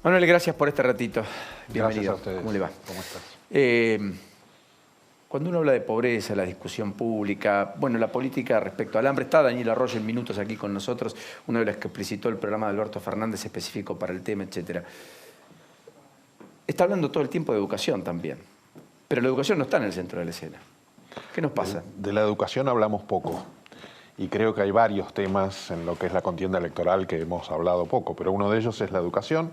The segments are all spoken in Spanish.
Manuel, gracias por este ratito. Bienvenido. Gracias a ustedes. ¿Cómo le va? ¿Cómo estás? Cuando uno habla de pobreza, la discusión pública, bueno, la política respecto al hambre, está Daniel Arroyo en minutos aquí con nosotros, uno de los que explicitó el programa de Alberto Fernández específico para el tema, etc. Está hablando todo el tiempo de educación también, pero la educación no está en el centro de la escena. ¿Qué nos pasa? De la educación hablamos poco y creo que hay varios temas en lo que es la contienda electoral que hemos hablado poco, pero uno de ellos es la educación.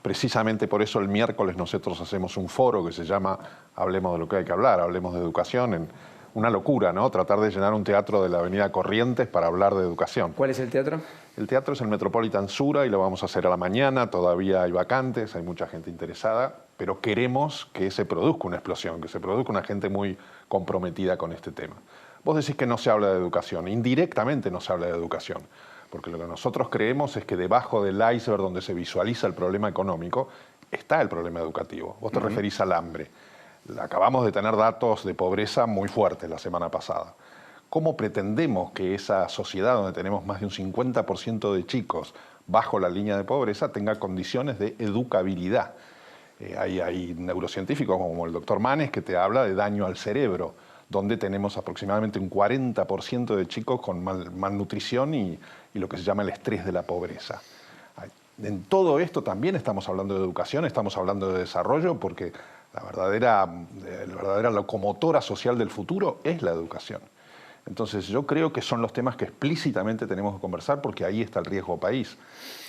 Precisamente por eso el miércoles nosotros hacemos un foro que se llama Hablemos de lo que hay que hablar, hablemos de educación. Una locura, ¿no? Tratar de llenar un teatro de la avenida Corrientes para hablar de educación. ¿Cuál es el teatro? El teatro es el Metropolitan Sura y lo vamos a hacer a la mañana. Todavía hay vacantes, hay mucha gente interesada, pero queremos que se produzca una explosión, que se produzca una gente muy comprometida con este tema. Vos decís que no se habla de educación, indirectamente no se habla de educación. Porque lo que nosotros creemos es que debajo del iceberg donde se visualiza el problema económico está el problema educativo. Vos te referís al hambre. Acabamos de tener datos de pobreza muy fuertes la semana pasada. ¿Cómo pretendemos que esa sociedad donde tenemos más de un 50% de chicos bajo la línea de pobreza tenga condiciones de educabilidad? Hay neurocientíficos como el doctor Manes que te habla de daño al cerebro, donde tenemos aproximadamente un 40% de chicos con malnutrición y lo que se llama el estrés de la pobreza. En todo esto también estamos hablando de educación, estamos hablando de desarrollo, porque la verdadera locomotora social del futuro es la educación. Entonces yo creo que son los temas que explícitamente tenemos que conversar porque ahí está el riesgo país.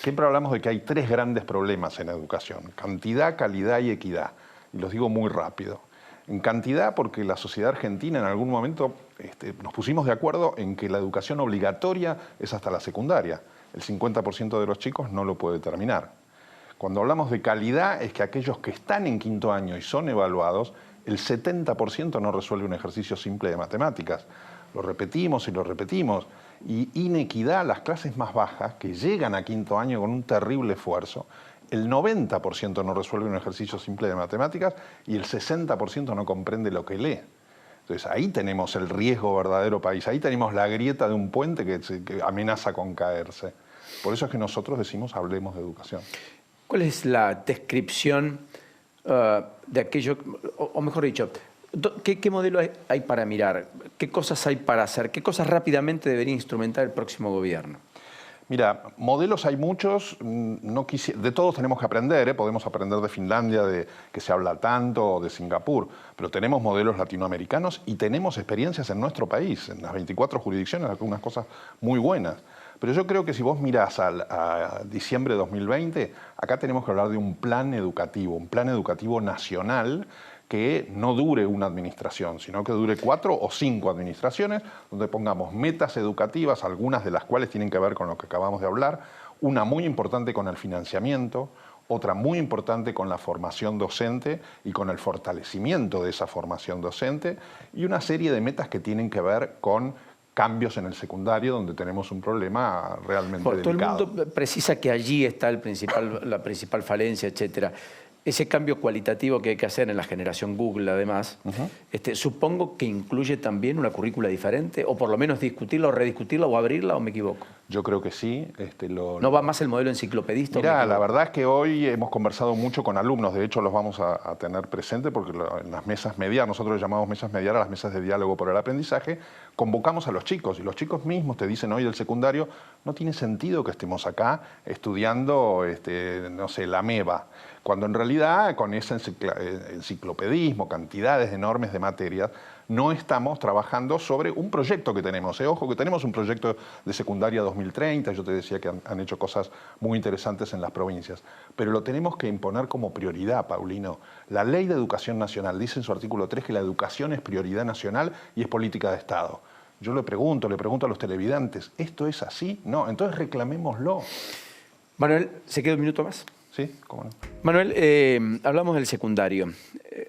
Siempre hablamos de que hay tres grandes problemas en educación: cantidad, calidad y equidad. Y los digo muy rápido. En cantidad, porque la sociedad argentina en algún momento nos pusimos de acuerdo en que la educación obligatoria es hasta la secundaria. El 50% de los chicos no lo puede terminar. Cuando hablamos de calidad, es que aquellos que están en quinto año y son evaluados, el 70% no resuelve un ejercicio simple de matemáticas. Lo repetimos y lo repetimos. Y inequidad, las clases más bajas, que llegan a quinto año con un terrible esfuerzo, el 90% no resuelve un ejercicio simple de matemáticas y el 60% no comprende lo que lee. Entonces ahí tenemos el riesgo verdadero país, ahí tenemos la grieta de un puente que amenaza con caerse. Por eso es que nosotros decimos hablemos de educación. ¿Cuál es la descripción de aquello, o mejor dicho, qué modelo hay para mirar? ¿Qué cosas hay para hacer? ¿Qué cosas rápidamente debería instrumentar el próximo gobierno? Mira, modelos hay muchos, de todos tenemos que aprender, podemos aprender de Finlandia, que se habla tanto, o de Singapur, pero tenemos modelos latinoamericanos y tenemos experiencias en nuestro país, en las 24 jurisdicciones, algunas cosas muy buenas. Pero yo creo que si vos mirás a diciembre de 2020, acá tenemos que hablar de un plan educativo nacional que no dure una administración, sino que dure 4 o 5 administraciones, donde pongamos metas educativas, algunas de las cuales tienen que ver con lo que acabamos de hablar, una muy importante con el financiamiento, otra muy importante con la formación docente y con el fortalecimiento de esa formación docente, y una serie de metas que tienen que ver con cambios en el secundario, donde tenemos un problema realmente delicado. Todo el mundo precisa que allí está la principal falencia, etcétera. Ese cambio cualitativo que hay que hacer en la generación Google, además, supongo que incluye también una currícula diferente, o por lo menos discutirla o rediscutirla o abrirla, ¿o me equivoco? Yo creo que sí. ¿No va más el modelo enciclopedista? Mirá, la verdad es que hoy hemos conversado mucho con alumnos, de hecho los vamos a tener presentes porque en las mesas medianas, nosotros le llamamos mesas medianas, las mesas de diálogo por el aprendizaje, convocamos a los chicos y los chicos mismos te dicen hoy del secundario, no tiene sentido que estemos acá estudiando, no sé, la MEVA, cuando en realidad con ese enciclopedismo, cantidades enormes de materias, no estamos trabajando sobre un proyecto que tenemos. Ojo, que tenemos un proyecto de secundaria 2030, yo te decía que han hecho cosas muy interesantes en las provincias, pero lo tenemos que imponer como prioridad, Paulino. La Ley de Educación Nacional dice en su artículo 3 que la educación es prioridad nacional y es política de Estado. Yo le pregunto a los televidentes, ¿esto es así? No, entonces reclamémoslo. Manuel, ¿se queda un minuto más? Sí, cómo no. Manuel, hablamos del secundario.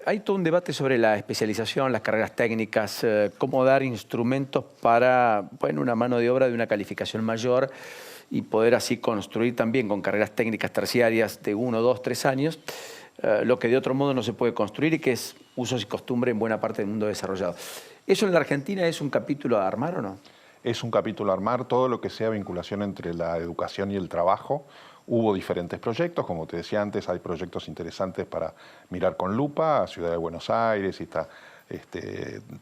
Hay todo un debate sobre la especialización, las carreras técnicas, cómo dar instrumentos para una mano de obra de una calificación mayor y poder así construir también con carreras técnicas terciarias de 1, 2, 3 años, lo que de otro modo no se puede construir y que es usos y costumbre en buena parte del mundo desarrollado. ¿Eso en la Argentina es un capítulo a armar o no? Es un capítulo a armar, todo lo que sea vinculación entre la educación y el trabajo. Hubo diferentes proyectos, como te decía antes, hay proyectos interesantes para mirar con lupa, Ciudad de Buenos Aires y esta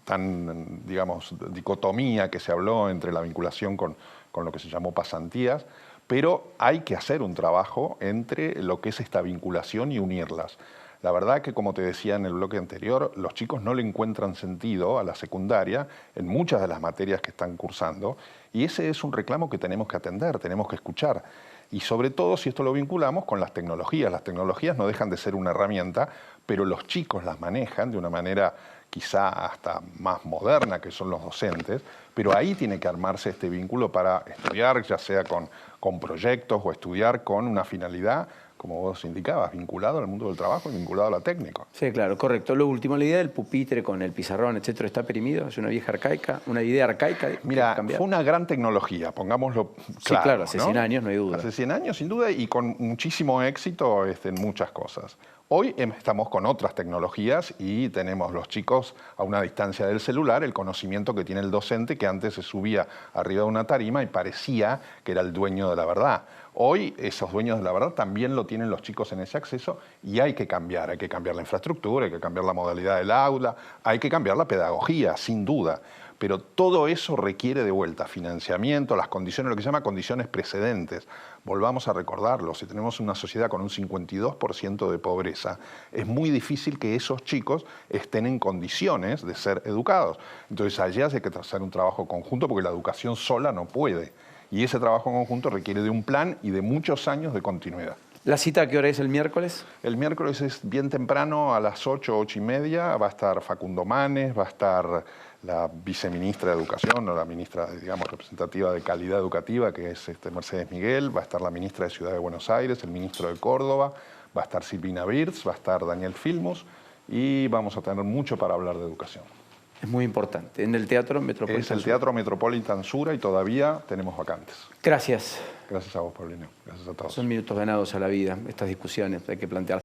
tan, digamos, dicotomía que se habló entre la vinculación con lo que se llamó pasantías, pero hay que hacer un trabajo entre lo que es esta vinculación y unirlas. La verdad que, como te decía en el bloque anterior, los chicos no le encuentran sentido a la secundaria en muchas de las materias que están cursando, y ese es un reclamo que tenemos que atender, tenemos que escuchar. Y sobre todo si esto lo vinculamos con las tecnologías. Las tecnologías no dejan de ser una herramienta, pero los chicos las manejan de una manera quizá hasta más moderna, que son los docentes, pero ahí tiene que armarse este vínculo para estudiar, ya sea con proyectos o estudiar con una finalidad, como vos indicabas, vinculado al mundo del trabajo y vinculado a la técnica. Sí, claro, correcto. Lo último, la idea del pupitre con el pizarrón, etcétera, ¿está perimido? ¿Es una vieja arcaica? ¿Una idea arcaica? Mira, fue una gran tecnología, pongámoslo claro. Sí, claro, hace 100 años, no hay duda. Hace 100 años, sin duda, y con muchísimo éxito en muchas cosas. Hoy estamos con otras tecnologías y tenemos los chicos a una distancia del celular el conocimiento que tiene el docente, que antes se subía arriba de una tarima y parecía que era el dueño de la verdad. Hoy esos dueños de la verdad también lo tienen los chicos en ese acceso y hay que cambiar la infraestructura, hay que cambiar la modalidad del aula, hay que cambiar la pedagogía, sin duda. Pero todo eso requiere de vuelta financiamiento, las condiciones, lo que se llama condiciones precedentes. Volvamos a recordarlo, si tenemos una sociedad con un 52% de pobreza, es muy difícil que esos chicos estén en condiciones de ser educados. Entonces allí hay que hacer un trabajo conjunto porque la educación sola no puede. Y ese trabajo conjunto requiere de un plan y de muchos años de continuidad. ¿La cita a qué hora es el miércoles? El miércoles es bien temprano, a las 8, 8:30. Va a estar Facundo Manes, va a estar la viceministra de Educación, o la ministra, digamos, representativa de Calidad Educativa, que es Mercedes Miguel, va a estar la ministra de Ciudad de Buenos Aires, el ministro de Córdoba, va a estar Silvina Birz, va a estar Daniel Filmus, y vamos a tener mucho para hablar de educación. Es muy importante. En el Teatro Metropolitan Es el Teatro Metropolitan Sura y todavía tenemos vacantes. Gracias. Gracias a vos, Paulino. Gracias a todos. Son minutos ganados a la vida, estas discusiones hay que plantear.